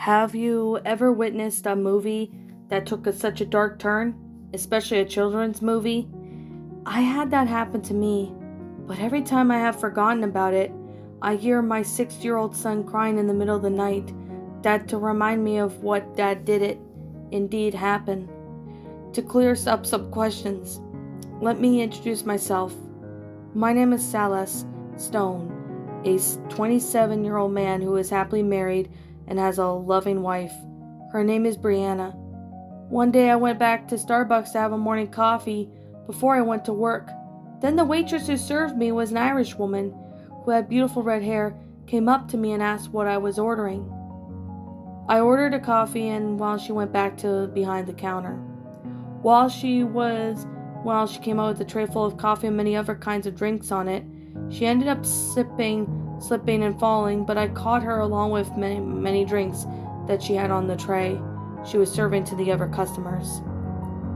Have you ever witnessed a movie that took such a dark turn, especially a children's movie? I had that happen to me, but every time I have forgotten about it, I hear my 6-year-old son crying in the middle of the night. That to remind me of what Dad did it indeed happened. To clear up some questions, let me introduce myself. My name is Salas Stone, a 27-year-old man who is happily married and has a loving wife. Her name is Brianna. One day I went back to Starbucks to have a morning coffee before I went to work. Then the waitress who served me was an Irish woman who had beautiful red hair, came up to me and asked what I was ordering. I ordered a coffee and while she went back to behind the counter. While she came out with a tray full of coffee and many other kinds of drinks on it, she ended up slipping and falling, but I caught her along with many drinks that she had on the tray she was serving to the other customers.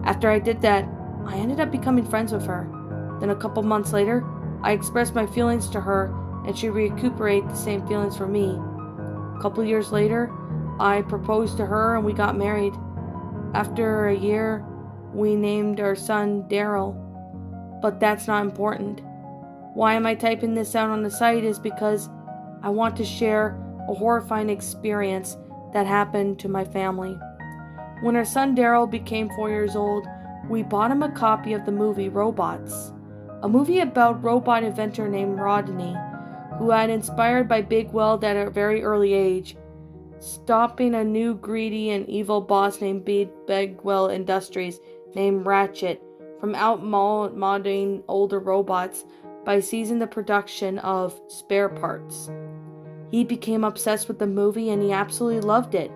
After I did that, I ended up becoming friends with her. Then a couple months later, I expressed my feelings to her and she recuperated the same feelings for me. A couple years later, I proposed to her and we got married. After a year, we named our son Daryl. But that's not important. Why am I typing this out on the site is because I want to share a horrifying experience that happened to my family. When our son Daryl became 4 years old, we bought him a copy of the movie Robots, a movie about robot inventor named Rodney, who had inspired by Big Weld at a very early age, stopping a new greedy and evil boss named Bigwell Industries named Ratchet from outmodding older robots by seizing the production of spare parts. He became obsessed with the movie and he absolutely loved it.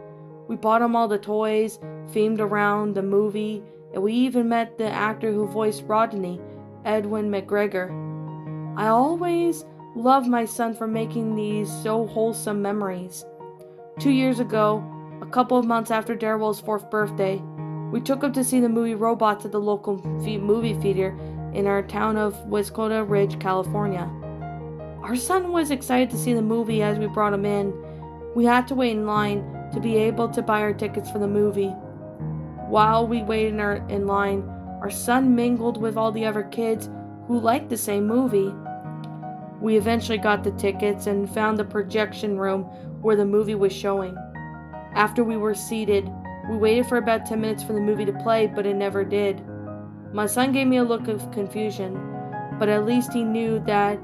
We bought him all the toys themed around the movie, and we even met the actor who voiced Rodney, Edwin McGregor. I always loved my son for making these so wholesome memories. 2 years ago, a couple of months after Daryl's 4th birthday, we took him to see the movie Robots at the local movie theater in our town of Westcoda Ridge, California. Our son was excited to see the movie as we brought him in. We had to wait in line to be able to buy our tickets for the movie. While we waited in line, our son mingled with all the other kids who liked the same movie. We eventually got the tickets and found the projection room where the movie was showing. After we were seated, we waited for about 10 minutes for the movie to play, but it never did. My son gave me a look of confusion, but at least he knew that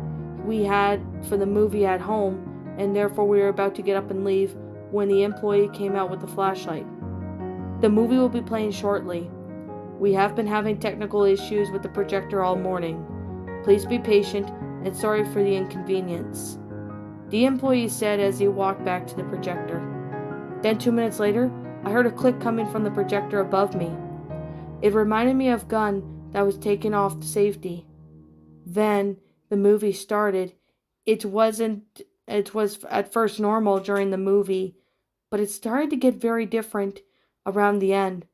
we had for the movie at home, and therefore we were about to get up and leave when the employee came out with the flashlight. The movie will be playing shortly. We have been having technical issues with the projector all morning. Please be patient and sorry for the inconvenience, the employee said as he walked back to the projector. Then 2 minutes later, I heard a click coming from the projector above me. It reminded me of a gun that was taken off to safety. Then the movie started. It was at first normal during the movie, but it started to get very different around the end.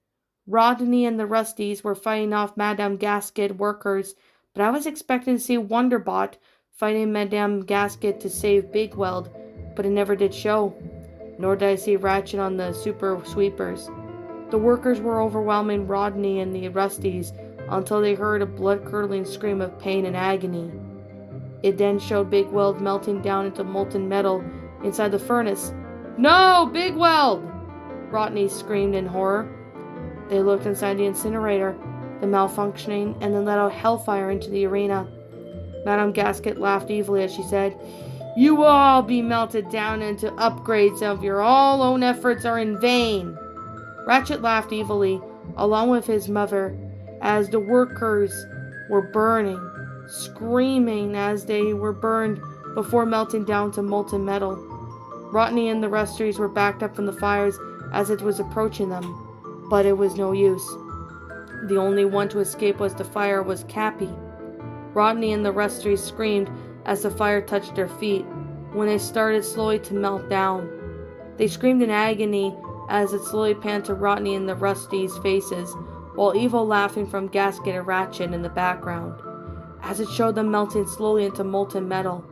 Rodney and the Rusties were fighting off Madame Gasket workers, but I was expecting to see Wonderbot fighting Madame Gasket to save Big Weld, but it never did show. Nor did I see Ratchet on the Super Sweepers. The workers were overwhelming Rodney and the Rusties until they heard a blood-curdling scream of pain and agony. It then showed Big Weld melting down into molten metal inside the furnace. "No, Big Weld!" Rodney screamed in horror. They looked inside the incinerator, the malfunctioning, and then let out hellfire into the arena. Madame Gasket laughed evilly as she said, "You will all be melted down into upgrades of your all own efforts are in vain." Ratchet laughed evilly, along with his mother, as the workers were burning, screaming as they were burned before melting down to molten metal. Rodney and the Rusties were backed up from the fires as it was approaching them, but it was no use. The only one to escape was the fire was Cappy. Rodney and the Rusties screamed as the fire touched their feet when it started slowly to melt down. They screamed in agony as it slowly panned to Rodney and the Rusties' faces, while evil laughing from Gasket and Ratchet in the background, as it showed them melting slowly into molten metal.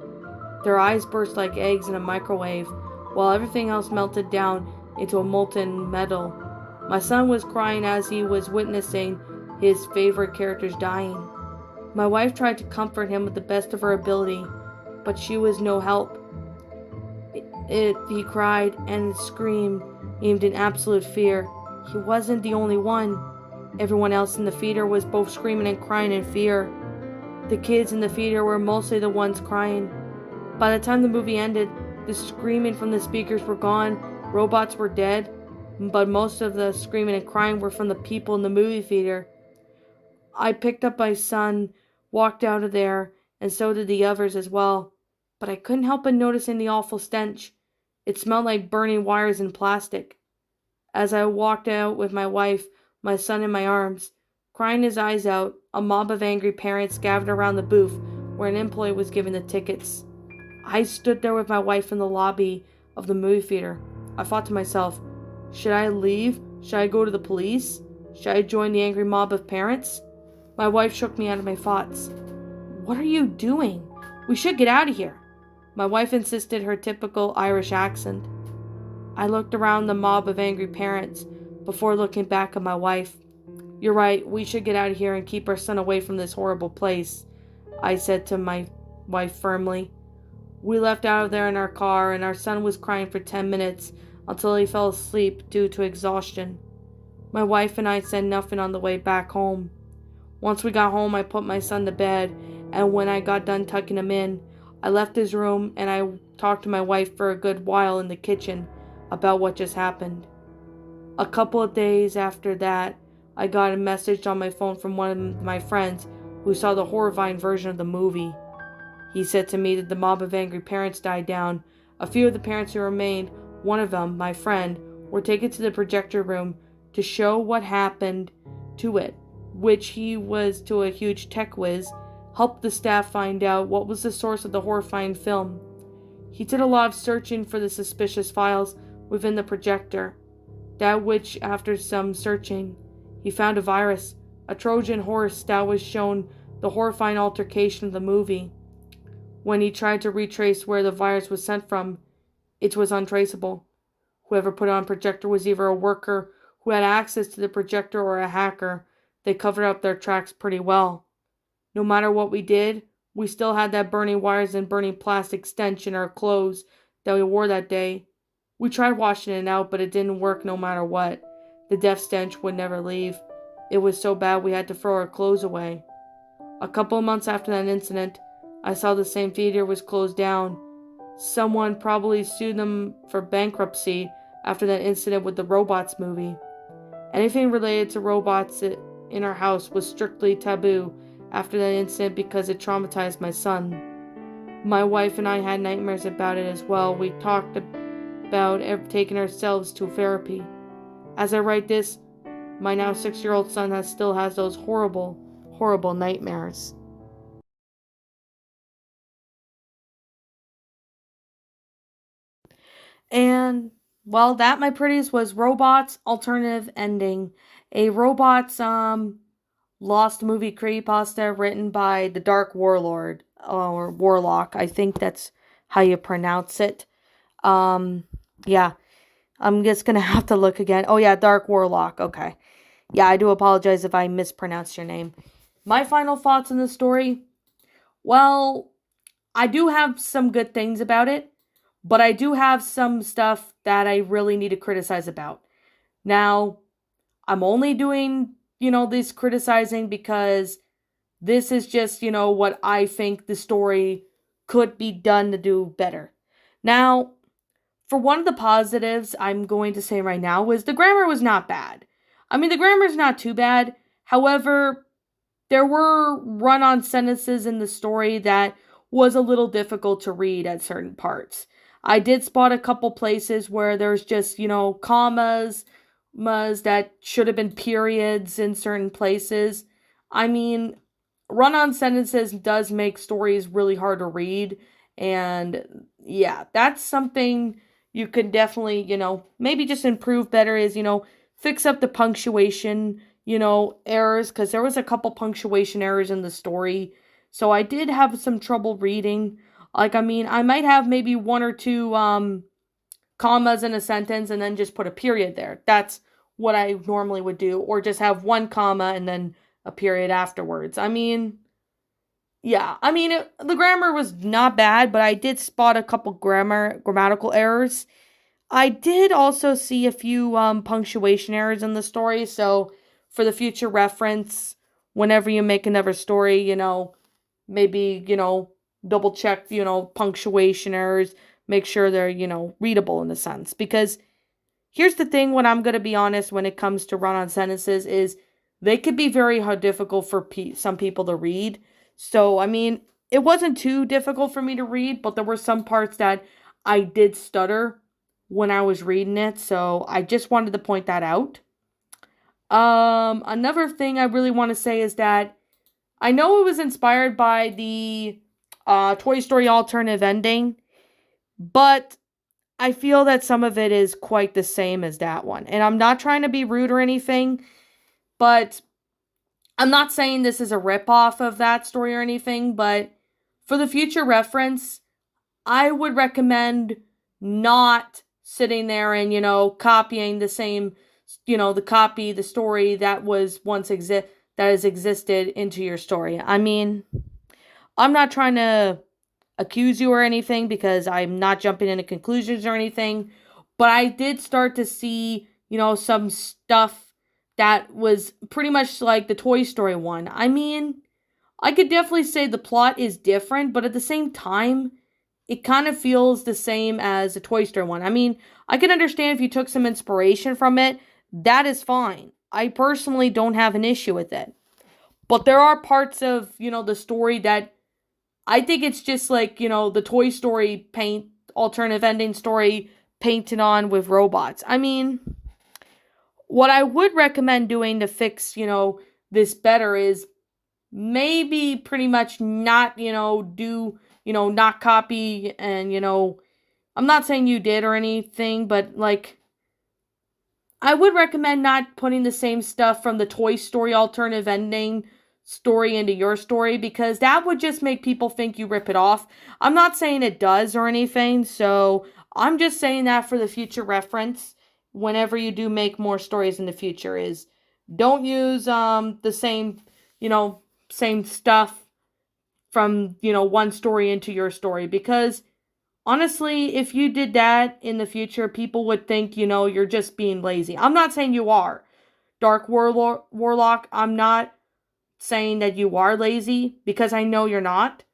Their eyes burst like eggs in a microwave, while everything else melted down into a molten metal. My son was crying as he was witnessing his favorite characters dying. My wife tried to comfort him with the best of her ability, but she was no help. He cried and screamed, aimed in absolute fear. He wasn't the only one. Everyone else in the theater was both screaming and crying in fear. The kids in the theater were mostly the ones crying. By the time the movie ended, the screaming from the speakers were gone, robots were dead, but most of the screaming and crying were from the people in the movie theater. I picked up my son, walked out of there, and so did the others as well. But I couldn't help but noticing the awful stench. It smelled like burning wires and plastic. As I walked out with my wife, my son in my arms, crying his eyes out, a mob of angry parents gathered around the booth where an employee was giving the tickets. I stood there with my wife in the lobby of the movie theater. I thought to myself, should I leave? Should I go to the police? Should I join the angry mob of parents? My wife shook me out of my thoughts. What are you doing? We should get out of here. My wife insisted, her typical Irish accent. I looked around the mob of angry parents before looking back at my wife. You're right, we should get out of here and keep our son away from this horrible place, I said to my wife firmly. We left out of there in our car, and our son was crying for 10 minutes until he fell asleep due to exhaustion. My wife and I said nothing on the way back home. Once we got home, I put my son to bed, and when I got done tucking him in, I left his room and I talked to my wife for a good while in the kitchen about what just happened. A couple of days after that, I got a message on my phone from one of my friends who saw the horrifying version of the movie. He said to me that the mob of angry parents died down. A few of the parents who remained, one of them, my friend, were taken to the projector room to show what happened to it, which he was to a huge tech whiz, helped the staff find out what was the source of the horrifying film. He did a lot of searching for the suspicious files within the projector, that which, after some searching, he found a virus, a Trojan horse that was shown the horrifying altercation of the movie. When he tried to retrace where the virus was sent from, it was untraceable. Whoever put it on projector was either a worker who had access to the projector or a hacker. They covered up their tracks pretty well. No matter what we did, we still had that burning wires and burning plastic stench in our clothes that we wore that day. We tried washing it out, but it didn't work no matter what. The death stench would never leave. It was so bad we had to throw our clothes away. A couple of months after that incident, I saw the same theater was closed down. Someone probably sued them for bankruptcy after that incident with the robots movie. Anything related to robots in our house was strictly taboo after that incident because it traumatized my son. My wife and I had nightmares about it as well. We talked about taking ourselves to therapy. As I write this, my now 6-year-old son still has those horrible, horrible nightmares. And, well, that, my pretties, was Robots Alternative Ending. A Robots, Lost movie creepypasta written by the Dark Warlord, or Warlock. I think that's how you pronounce it. Yeah. I'm just gonna have to look again. Oh yeah, Dark Warlock. Okay. Yeah, I do apologize if I mispronounced your name. My final thoughts on the story. Well, I do have some good things about it, but I do have some stuff that I really need to criticize about. Now, I'm only doing, this criticizing because this is just, what I think the story could be done to do better. Now, for one of the positives I'm going to say right now was the grammar was not bad. I mean, the grammar is not too bad. However, there were run-on sentences in the story that was a little difficult to read at certain parts. I did spot a couple places where there's just, commas that should have been periods in certain places. I mean, run-on sentences does make stories really hard to read. And yeah, that's something you could definitely, maybe just improve better is, fix up the punctuation, errors, because there was a couple punctuation errors in the story. So I did have some trouble reading. I might have maybe one or two commas in a sentence and then just put a period there. That's what I normally would do, or just have one comma and then a period afterwards. I mean, yeah, I mean, the grammar was not bad, but I did spot a couple grammatical errors. I did also see a few punctuation errors in the story, so for the future reference, whenever you make another story, maybe, double check, punctuation errors, make sure they're, readable in a sense. Because here's the thing, when I'm going to be honest, when it comes to run-on sentences, is they could be very hard, difficult for some people to read. So, I mean, it wasn't too difficult for me to read, but there were some parts that I did stutter when I was reading it, so I just wanted to point that out. Another thing I really want to say is that I know it was inspired by the Toy Story alternative ending, but I feel that some of it is quite the same as that one. And I'm not trying to be rude or anything, but I'm not saying this is a ripoff of that story or anything, but for the future reference, I would recommend not sitting there and, copying the same, the story that was once that has existed into your story. I mean, I'm not trying to accuse you or anything because I'm not jumping into conclusions or anything, but I did start to see, some stuff that was pretty much like the Toy Story one. I mean, I could definitely say the plot is different, but at the same time, it kind of feels the same as the Toy Story one. I mean, I can understand if you took some inspiration from it, that is fine. I personally don't have an issue with it. But there are parts of, the story that I think it's just like, the Toy Story alternative ending story painted on with robots. I mean, what I would recommend doing to fix, this better is maybe pretty much not, not copy and, I'm not saying you did or anything, but like, I would recommend not putting the same stuff from the Toy Story alternative ending story into your story, because that would just make people think you rip it off. I'm not saying it does or anything, so I'm just saying that for the future reference, whenever you do make more stories in the future, is don't use the same, same stuff from, one story into your story, because honestly, if you did that in the future, people would think, you're just being lazy. I'm not saying you are. Dark Warlock, I'm not saying that you are lazy, because I know you're not.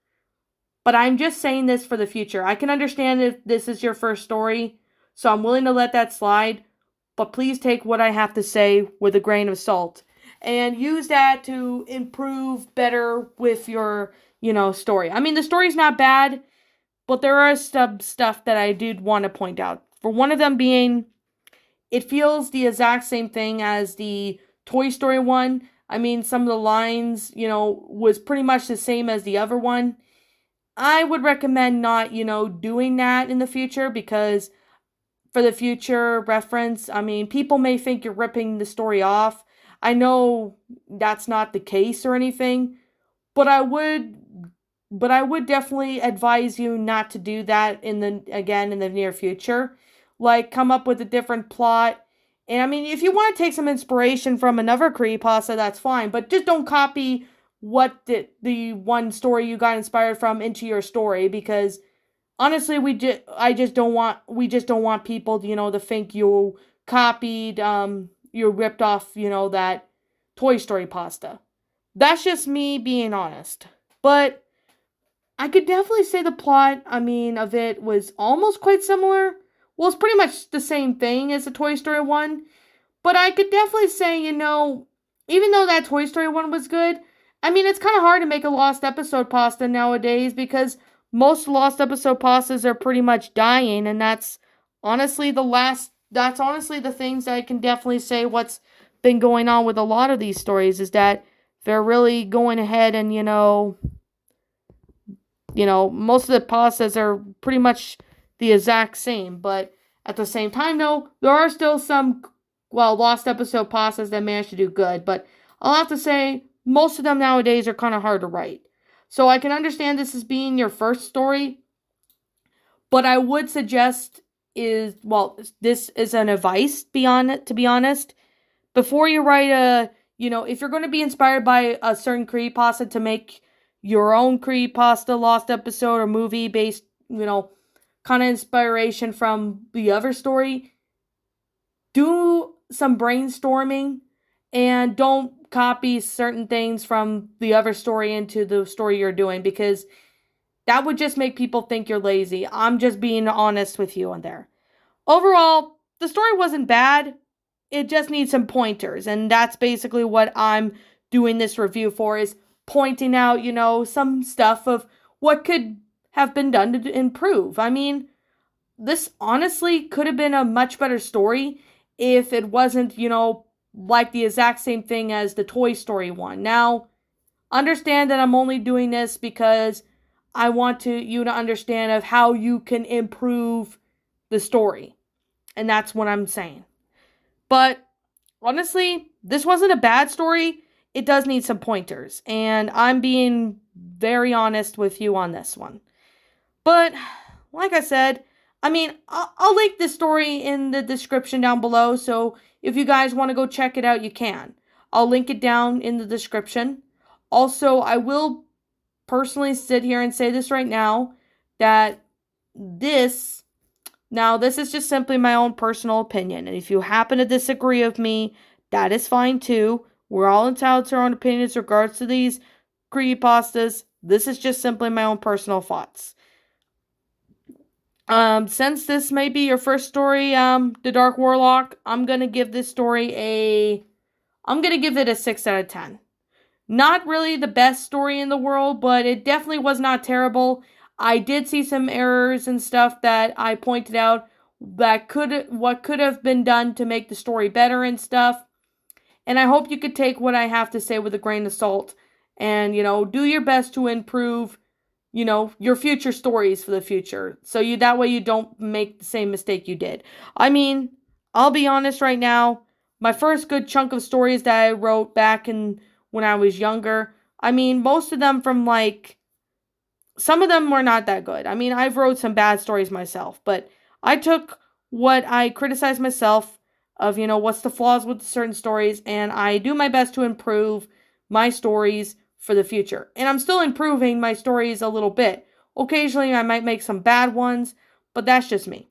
But I'm just saying this for the future. I can understand if this is your first story, so I'm willing to let that slide. But please take what I have to say with a grain of salt. And use that to improve better with your, story. I mean, the story's not bad, but there are some stuff that I did want to point out. For one of them being, it feels the exact same thing as the Toy Story one. I mean, some of the lines, was pretty much the same as the other one. I would recommend not, doing that in the future, because for the future reference, I mean, people may think you're ripping the story off. I know that's not the case or anything, but I would definitely advise you not to do that in the near future. Like, come up with a different plot. And I mean, if you want to take some inspiration from another creepypasta, that's fine. But just don't copy what the one story you got inspired from into your story, because honestly, we just don't want people, to think you copied, you ripped off, that Toy Story pasta. That's just me being honest. But I could definitely say the plot, of it was almost quite similar. Well, it's pretty much the same thing as the Toy Story one. But I could definitely say, even though that Toy Story one was good, it's kind of hard to make a lost episode pasta nowadays, because most lost episode pastas are pretty much dying, and that's honestly the things that I can definitely say what's been going on with a lot of these stories, is that they're really going ahead and, most of the pastas are pretty much the exact same. But at the same time, though, there are still some, lost episode pastas that manage to do good. But I'll have to say, most of them nowadays are kind of hard to write. So I can understand this as being your first story, but I would suggest is, well, this is an advice to be honest. Before you write if you're going to be inspired by a certain creepypasta to make your own creepypasta lost episode or movie based, kind of inspiration from the other story, do some brainstorming and don't copy certain things from the other story into the story you're doing, because that would just make people think you're lazy. I'm just being honest with you on there. Overall, the story wasn't bad. It just needs some pointers, and that's basically what I'm doing this review for, is pointing out, some stuff of what could have been done to improve. I mean, this honestly could have been a much better story if it wasn't, like the exact same thing as the Toy Story one. Now, understand that I'm only doing this because I want you to understand of how you can improve the story. And that's what I'm saying. But honestly, this wasn't a bad story. It does need some pointers, and I'm being very honest with you on this one. But like I said, I mean, I'll link this story in the description down below, so if you guys want to go check it out, you can. I'll link it down in the description. Also, I will personally sit here and say this right now, that this is just simply my own personal opinion, and if you happen to disagree with me, that is fine too. We're all entitled to our own opinions in regards to these creepypastas. This is just simply my own personal thoughts. Since this may be your first story, The Dark Warlock, I'm gonna give this story I'm gonna give it a 6 out of 10. Not really the best story in the world, but it definitely was not terrible. I did see some errors and stuff that I pointed out that what could have been done to make the story better and stuff. And I hope you could take what I have to say with a grain of salt and, do your best to improve, your future stories for the future. So that way you don't make the same mistake you did. I mean, I'll be honest right now, my first good chunk of stories that I wrote back when I was younger, I mean, most of them some of them were not that good. I mean, I've wrote some bad stories myself, but I took what I criticized myself of, what's the flaws with certain stories, and I do my best to improve my stories for the future. And I'm still improving my stories a little bit. Occasionally, I might make some bad ones, but that's just me.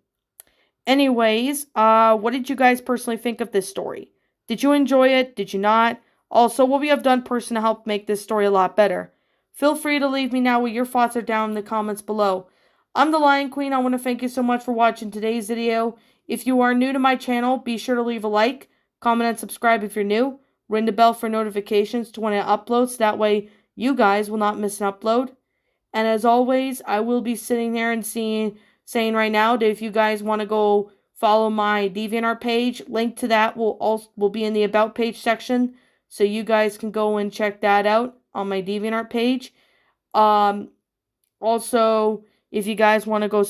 Anyways, what did you guys personally think of this story? Did you enjoy it? Did you not? Also, what we have done personally to help make this story a lot better? Feel free to leave me now what your thoughts are down in the comments below. I'm the Lion Queen. I want to thank you so much for watching today's video. If you are new to my channel, be sure to leave a like, comment, and subscribe if you're new. Ring the bell for notifications to when I upload, so that way you guys will not miss an upload. And as always, I will be sitting there and saying right now that if you guys want to go follow my DeviantArt page, link to that will be in the About page section, so you guys can go and check that out on my DeviantArt page. Also, if you guys want to go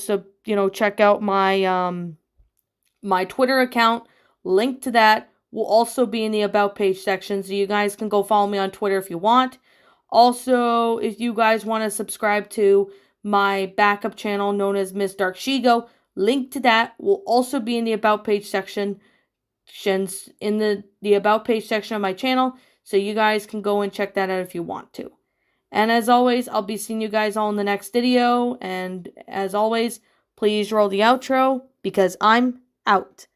check out my Twitter account, link to that will also be in the About page section, so you guys can go follow me on Twitter if you want. Also, if you guys want to subscribe to my backup channel known as Miss Dark Shigo, link to that will also be in the About page section, in the About page section of my channel, so you guys can go and check that out if you want to. And as always, I'll be seeing you guys all in the next video, and as always, please roll the outro, because I'm out.